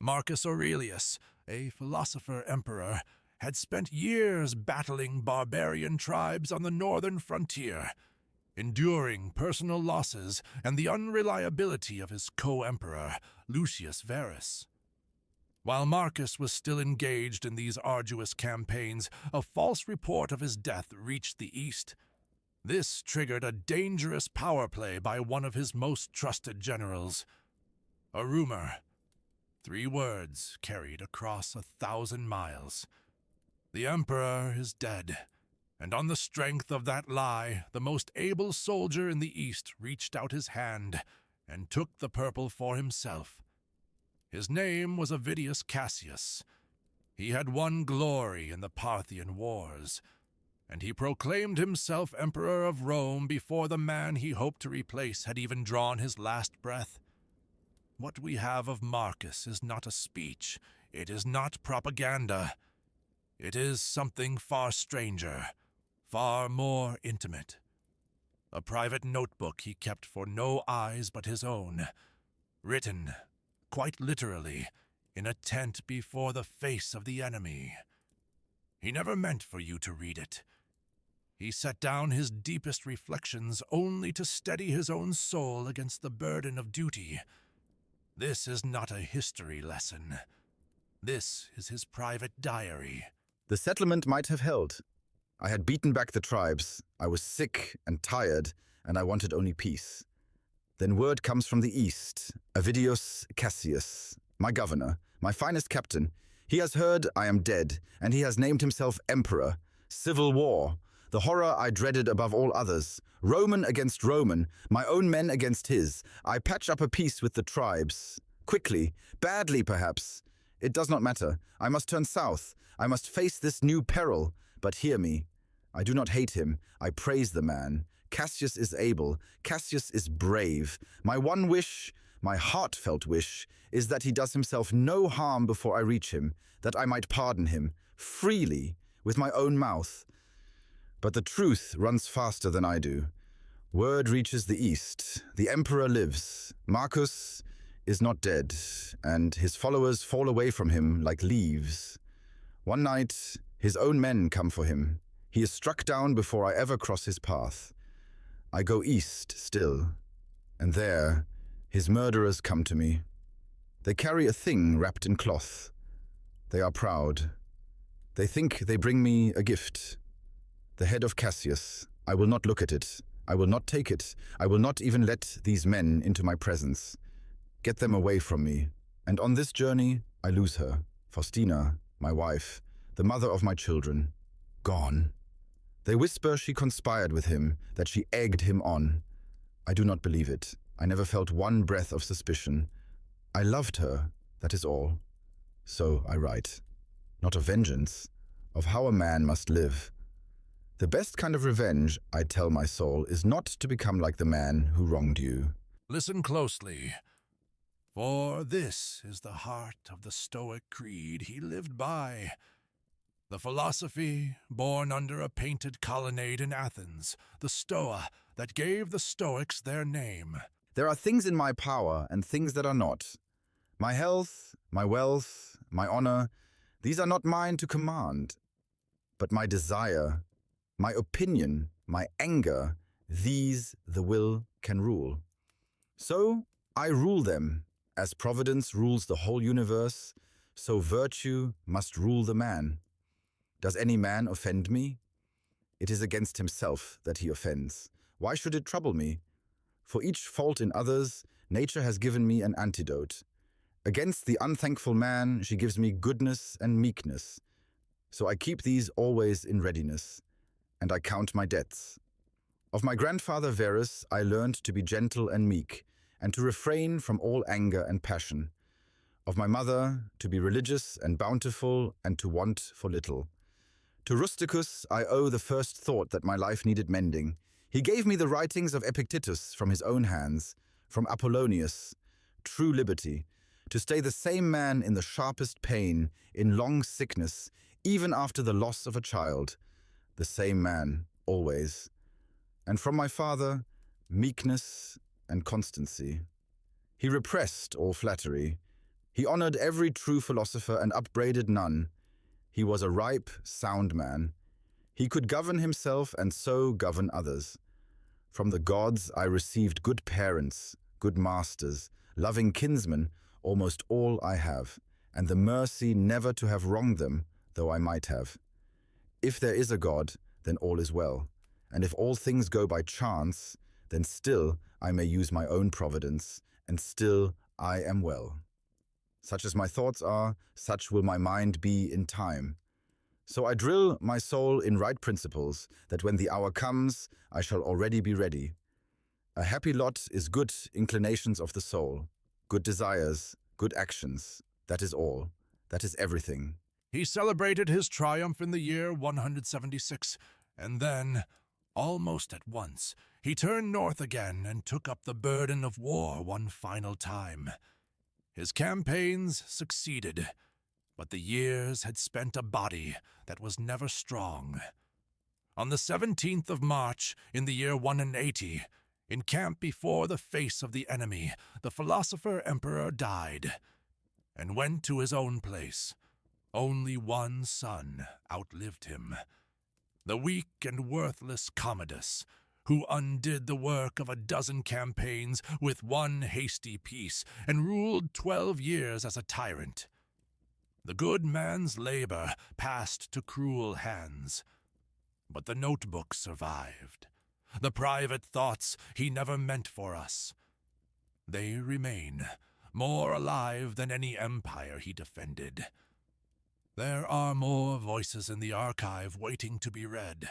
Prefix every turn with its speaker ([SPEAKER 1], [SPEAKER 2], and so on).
[SPEAKER 1] Marcus Aurelius, a philosopher-emperor, had spent years battling barbarian tribes on the northern frontier, enduring personal losses and the unreliability of his co-emperor, Lucius Verus. While Marcus was still engaged in these arduous campaigns, a false report of his death reached the east. This triggered a dangerous power play by one of his most trusted generals. A rumor, 3 words carried across 1,000 miles. The emperor is dead, and on the strength of that lie, the most able soldier in the east reached out his hand and took the purple for himself. His name was Avidius Cassius. He had won glory in the Parthian Wars, and he proclaimed himself Emperor of Rome before the man he hoped to replace had even drawn his last breath. What we have of Marcus is not a speech, it is not propaganda. It is something far stranger, far more intimate. A private notebook he kept for no eyes but his own, written, quite literally, in a tent before the face of the enemy. He never meant for you to read it. He set down his deepest reflections only to steady his own soul against the burden of duty. This is not a history lesson. This is his private diary.
[SPEAKER 2] The settlement might have held. I had beaten back the tribes. I was sick and tired, and I wanted only peace. Then word comes from the east. Avidius Cassius, my governor, my finest captain. He has heard I am dead, and he has named himself emperor. Civil war, the horror I dreaded above all others. Roman against Roman, my own men against his. I patch up a peace with the tribes. Quickly, badly perhaps. It does not matter. I must turn south. I must face this new peril. But hear me. I do not hate him. I praise the man. Cassius is able. Cassius is brave. My one wish, my heartfelt wish, is that he does himself no harm before I reach him, that I might pardon him, freely, with my own mouth. But the truth runs faster than I do. Word reaches the east. The emperor lives. Marcus is not dead, and his followers fall away from him like leaves. One night, his own men come for him. He is struck down before I ever cross his path. I go east still, and there his murderers come to me. They carry a thing wrapped in cloth. They are proud. They think they bring me a gift. The head of Cassius. I will not look at it. I will not take it. I will not even let these men into my presence. Get them away from me. And on this journey, I lose her, Faustina, my wife, the mother of my children. Gone. They whisper she conspired with him, that she egged him on. I do not believe it. I never felt one breath of suspicion. I loved her, that is all. So I write. Not of vengeance, of how a man must live. The best kind of revenge, I tell my soul, is not to become like the man who wronged you.
[SPEAKER 1] Listen closely, for this is the heart of the Stoic creed he lived by. The philosophy, born under a painted colonnade in Athens, the Stoa, that gave the Stoics their name.
[SPEAKER 2] There are things in my power and things that are not. My health, my wealth, my honor, these are not mine to command. But my desire, my opinion, my anger, these the will can rule. So I rule them. As providence rules the whole universe, so virtue must rule the man. Does any man offend me? It is against himself that he offends. Why should it trouble me? For each fault in others, nature has given me an antidote. Against the unthankful man, she gives me goodness and meekness. So I keep these always in readiness, and I count my debts. Of my grandfather Verus, I learned to be gentle and meek, and to refrain from all anger and passion. Of my mother, to be religious and bountiful, and to want for little. To Rusticus I owe the first thought that my life needed mending. He gave me the writings of Epictetus from his own hands, from Apollonius, true liberty, to stay the same man in the sharpest pain, in long sickness, even after the loss of a child. The same man, always. And from my father, meekness and constancy. He repressed all flattery, He honored every true philosopher and upbraided none. He was a ripe, sound man. He could govern himself and so govern others. From the gods I received good parents, good masters, loving kinsmen, almost all I have, and the mercy never to have wronged them, though I might have. If there is a God, then all is well, and if all things go by chance, then still I may use my own providence, and still I am well. Such as my thoughts are, such will my mind be in time. So I drill my soul in right principles, that when the hour comes, I shall already be ready. A happy lot is good inclinations of the soul, good desires, good actions. That is all. That is everything.
[SPEAKER 1] He celebrated his triumph in the year 176, and then, almost at once, he turned north again and took up the burden of war one final time. His campaigns succeeded, but the years had spent a body that was never strong. On the 17th of March, in the year 180, in camp before the face of the enemy, the philosopher-emperor died, and went to his own place. Only one son outlived him, the weak and worthless Commodus, who undid the work of a dozen campaigns with one hasty peace, and ruled 12 years as a tyrant. The good man's labor passed to cruel hands, but the notebook survived. The private thoughts he never meant for us. They remain, more alive than any empire he defended. There are more voices in the archive waiting to be read.